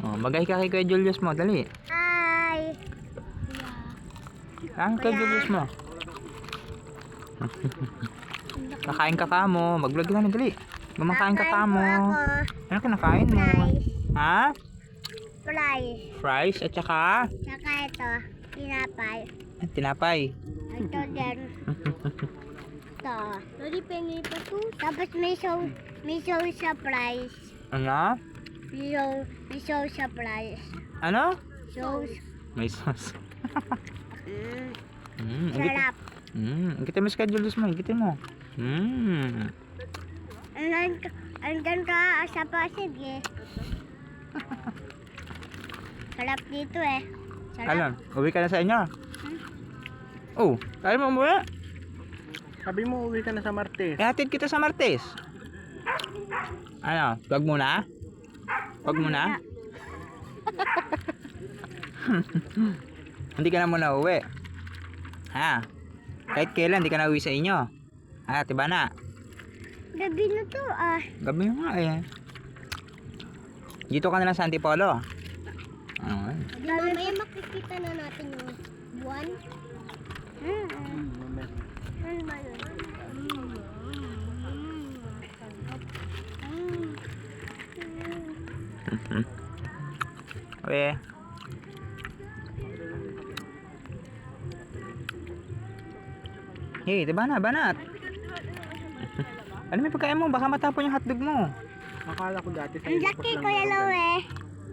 Oh, magay ka kay Kuya Julius mo, dali. Hi! Ah, Kuya Julius mo. Kakain ka mo. Mag-vlog ka na, dali. Gumakain ka mo. Ano kinakain mo? Ha? Fries. Fries at saka? Saka ito, tinapay. Tinapay. Ito din. Ito. Lodi, pengi pa to. Tapos may sauce sa fries. Ano? May sauce sa fries. Ano? Sauce. May sauce. Sarap. Igitin mo schedule mo. Igitin mo. Andyan ka sa Pasig eh. Sarap dito eh. Sarap. Ano? Uwi ka na sa inyo? Oh, tayo mo umuwi? Sabi mo uwi ka na sa Martes. Ihatid kita sa Martes. Ano? Wag muna? Wag muna? Hindi ka na muna uwi. Ha? Kahit kailan, hindi ka na uwi sa inyo. Ha, diba na? Gabi na to ah. Gabi nga eh. Dito ka na lang sa Antipolo. Mamaya makikita na natin yung buwan. Ano ba yun? Uwi. Hey, diba na, banat? Ano may pagkain mo? Baka matapon yung hotdog mo. Akala ko dati sa Ang Ilocos laki lang Kuya meron Lo ganyan. eh.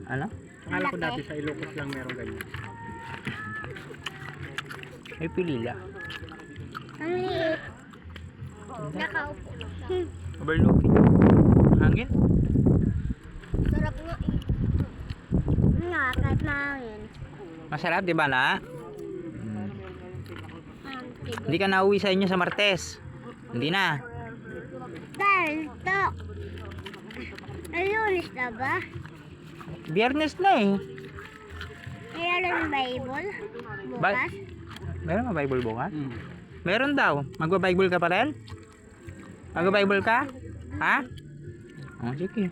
Ano? Akala ko dati sa Ilocos lang meron ganyan. May pilila. Ang liit. Nakaupo. Overlooking. Hangin? Sarap nga eh. Nga, kahit mahangin. Masarap, di ba na? Hindi ka na uwi sa inyo sa Martes. Hindi na. Dahil to. Lunes na ba? Biyernes na eh. Mayroon Bible? Bukas? Meron ba Bible bukas? Meron daw. Magba-Bible ka pa rin? Magba-Bible ka? Ha? Oh, sige.